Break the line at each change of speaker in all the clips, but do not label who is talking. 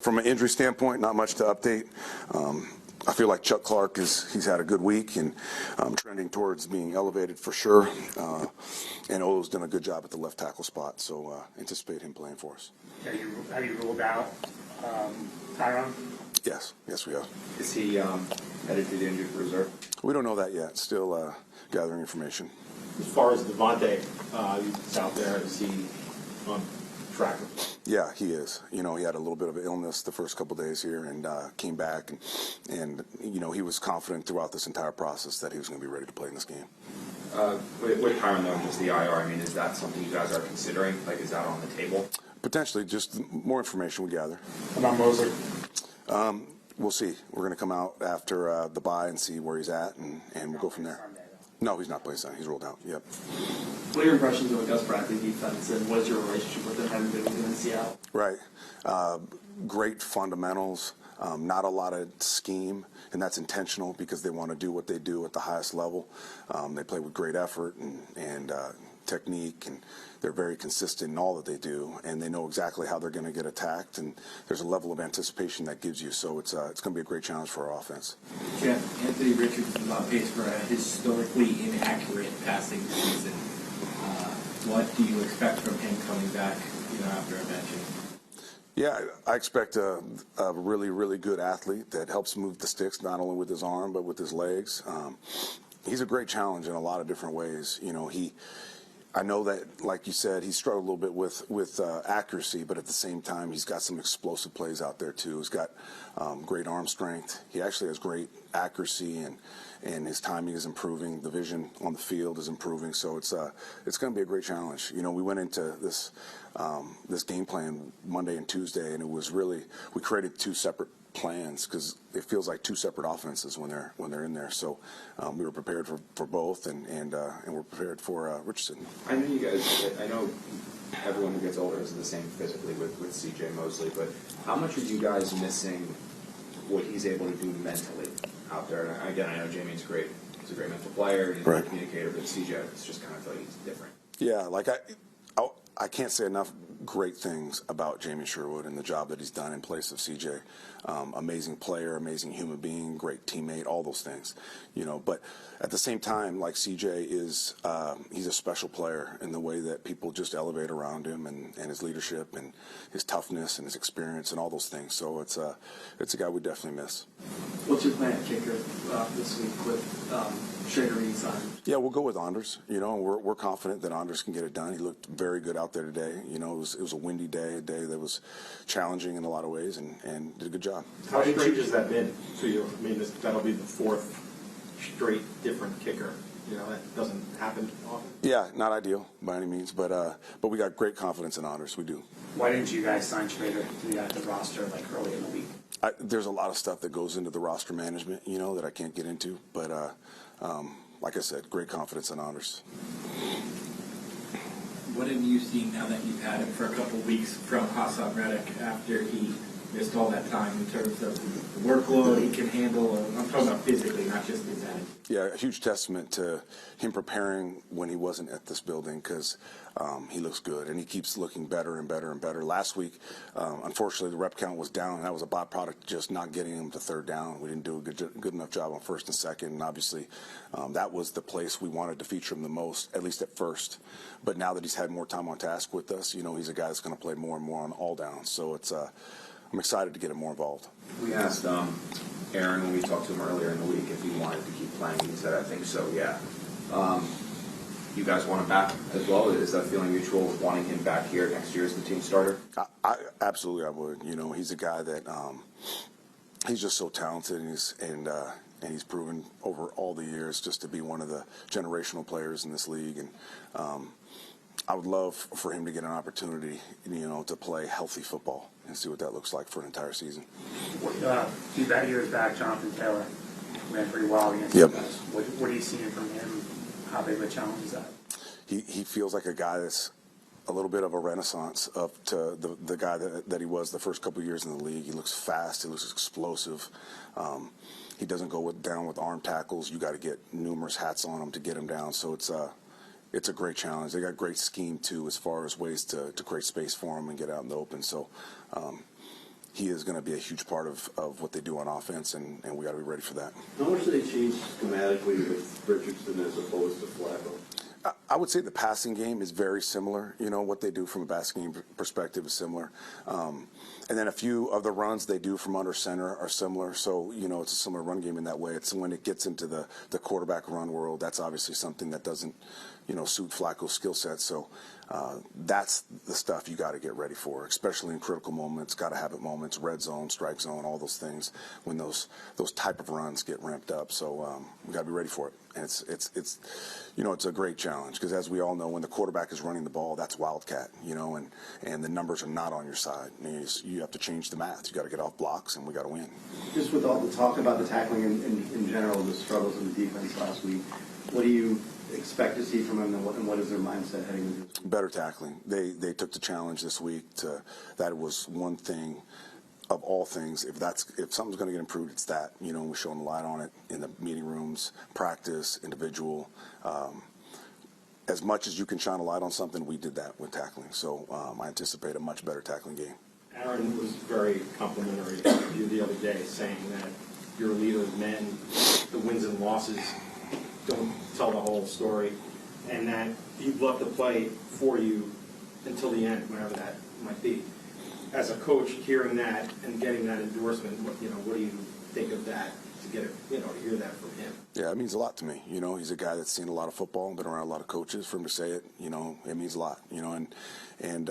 From an injury standpoint, not much to update. I feel like Chuck Clark he's had a good week and trending towards being elevated for sure. And Olo's done a good job at the left tackle spot, so anticipate him playing for us.
Have you ruled out Tyron?
Yes, we have.
Is he headed to the injured reserve?
We don't know that yet. Still gathering information.
As far as Devontae is out there, is he on track?
Yeah, he is. He had a little bit of an illness the first couple days here and came back. And he was confident throughout this entire process that he was going to be ready to play in this game.
With Tyron, though, just the IR, I mean, is that something you guys are considering? Like, is that on the table?
Potentially, just more information we gather.
How about Moser?
We'll see. We're going to come out after the bye and see where he's at, and we'll go from there. No, he's not playing Sunday. He's ruled out. Yep.
What are your impressions of the Gus Bradley defense, and what's your relationship with them having been with him in Seattle?
Right. Great fundamentals, not a lot of scheme, and that's intentional because they want to do what they do at the highest level. They play with great effort and technique, and they're very consistent in all that they do, and they know exactly how they're going to get attacked, and there's a level of anticipation that gives you, so it's going to be a great challenge for our offense.
Jeff, Anthony Richardson is on pace for a historically inaccurate passing season. What do you expect from him coming back, after a mention?
Yeah, I expect a really, really good athlete that helps move the sticks, not only with his arm, but with his legs. He's a great challenge in a lot of different ways. I know that, like you said, he struggled a little bit with accuracy, but at the same time, he's got some explosive plays out there, too. He's got great arm strength. He actually has great accuracy, and his timing is improving. The vision on the field is improving, so it's going to be a great challenge. We went into this game plan Monday and Tuesday, and it was really, we created two separate plans because it feels like two separate offenses when they're in there. So we were prepared for both, and we're prepared for Richardson.
I know everyone who gets older isn't the same physically with C.J. Mosley, but how much are you guys missing what he's able to do mentally out there? And again, I know Jamie's great. He's a great mental player. He's a great communicator, but C.J. it's just kind of feel like he's different.
Yeah, like I can't say enough great things about Jamie Sherwood and the job that he's done in place of CJ. Amazing player, amazing human being, great teammate, all those things. But at the same time, like CJ is, he's a special player in the way that people just elevate around him and his leadership and his toughness and his experience and all those things. So it's a guy we definitely miss.
What's your plan at kicker this week with Shader signed?
Yeah, we'll go with Anders. We're confident that Anders can get it done. He looked very good out there today. It was a windy day, a day that was challenging in a lot of ways, and did a good job.
How strange has that been to you? I mean, that'll be the fourth straight different kicker. That doesn't happen often.
Yeah, not ideal by any means, but we got great confidence in Anders. We do.
Why didn't you guys sign Schrader to the roster early in the week?
There's a lot of stuff that goes into the roster management, that I can't get into, but like I said, great confidence in Anders.
What have you seen now that you've had him for a couple weeks from Haason Reddick after he missed all that time in terms of the workload he can handle? I'm talking about physically, not just his head.
Yeah, a huge testament to him preparing when he wasn't at this building because he looks good, and he keeps looking better and better and better. Last week, unfortunately, the rep count was down, and that was a byproduct of just not getting him to third down. We didn't do a good enough job on first and second, and obviously that was the place we wanted to feature him the most, at least at first. But now that he's had more time on task with us, he's a guy that's going to play more and more on all downs. So I'm excited to get him more involved.
We asked Aaron when we talked to him earlier in the week if he wanted to keep playing. He said, I think so, yeah. You guys want him back as well? Is that feeling mutual with wanting him back here next year as the team starter?
Absolutely, I would. He's a guy that he's just so talented, and he's proven over all the years just to be one of the generational players in this league. And I would love for him to get an opportunity, to play healthy football and see what that looks like for an entire season.
A few years back, Jonathan Taylor ran pretty well against
yep.
you guys. What are you seeing from him? How big of a challenge is that?
He feels like a guy that's a little bit of a renaissance up to the guy that he was the first couple of years in the league. He looks fast. He looks explosive. He doesn't go down with arm tackles. You got to get numerous hats on him to get him down. So it's a great challenge. They got great scheme too, as far as ways to create space for him and get out in the open. So he is going to be a huge part of what they do on offense, and we got to be ready for that.
How much do they change schematically with Richardson as opposed to Flacco?
I would say the passing game is very similar. You know, what they do from a passing game perspective is similar. And then a few of the runs they do from under center are similar. So, you know, it's a similar run game in that way. It's when it gets into the quarterback run world, that's obviously something that doesn't, you know, suit Flacco's skill set. So that's the stuff you got to get ready for, especially in critical moments, got to have it moments, red zone, strike zone, all those things when those type of runs get ramped up. So we got to be ready for it. And it's you know, it's a great challenge because, as we all know, when the quarterback is running the ball, that's wildcat, you know, and the numbers are not on your side. You have to change the math. You got to get off blocks, and we got to win.
Just with all the talk about the tackling in general, the struggles in the defense last week, what do you expect to see from them, and what is their mindset heading into this week?
Better tackling. They took the challenge this week that was one thing of all things. If something's going to get improved, it's that. You know, we shone the light on it in the meeting rooms, practice, individual. As much as you can shine a light on something, we did that with tackling. So I anticipate a much better tackling game.
Aaron was very complimentary of you the other day, saying that you're a leader of men, the wins and losses don't tell the whole story, and that he'd love to play for you until the end, whenever that might be. As a coach, hearing that and getting that endorsement, what do you think of that, to get it, to hear that from him?
Yeah, it means a lot to me. You know, he's a guy that's seen a lot of football, been around a lot of coaches. For him to say it, you know, it means a lot. You know, and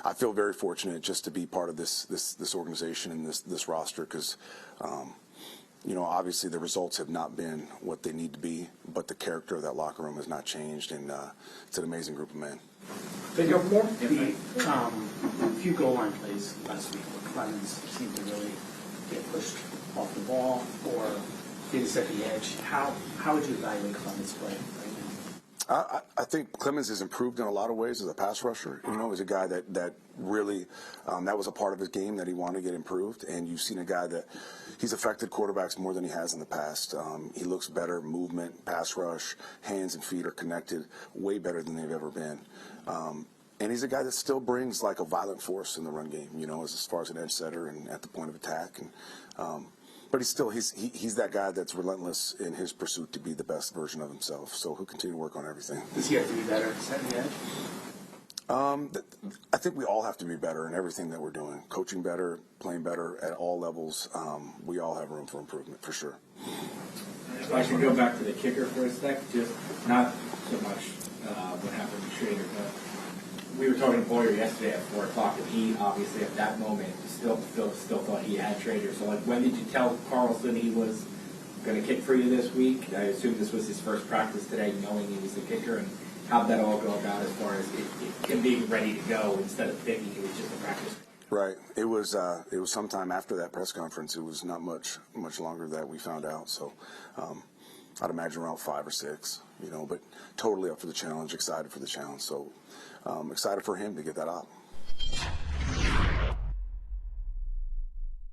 I feel very fortunate just to be part of this organization and this roster because, you know, obviously the results have not been what they need to be, but the character of that locker room has not changed, and it's an amazing group of men.
The few goal line plays last week where Clemens seemed to really get pushed off the ball or get at the edge. How would you evaluate Clemens' play right now?
I think Clemens has improved in a lot of ways as a pass rusher. You know, he's a guy that really, that was a part of his game that he wanted to get improved. And you've seen a guy that he's affected quarterbacks more than he has in the past. He looks better, movement, pass rush, hands and feet are connected way better than they've ever been. And he's a guy that still brings like a violent force in the run game, you know, as far as an edge setter and at the point of attack. And but he's that guy that's relentless in his pursuit to be the best version of himself. So he'll continue to work on everything.
Does he have to be better at setting the edge?
I think we all have to be better in everything that we're doing. Coaching better, playing better at all levels. We all have room for improvement, for sure.
If I could go back to the kicker for a sec, just not so much what happened with Schrader, but we were talking to Boyer yesterday at 4 o'clock, and he obviously at that moment still thought he had Schrader. So, like, when did you tell Carlson he was going to kick for you this week? I assume this was his first practice today, knowing he was the kicker, and how'd that all go about as far as him being ready to go instead of thinking it was just a practice?
Right. It was sometime after that press conference. It was not much longer that we found out. So I'd imagine around 5 or 6, you know, but totally up for the challenge, excited for the challenge. So excited for him to get that out.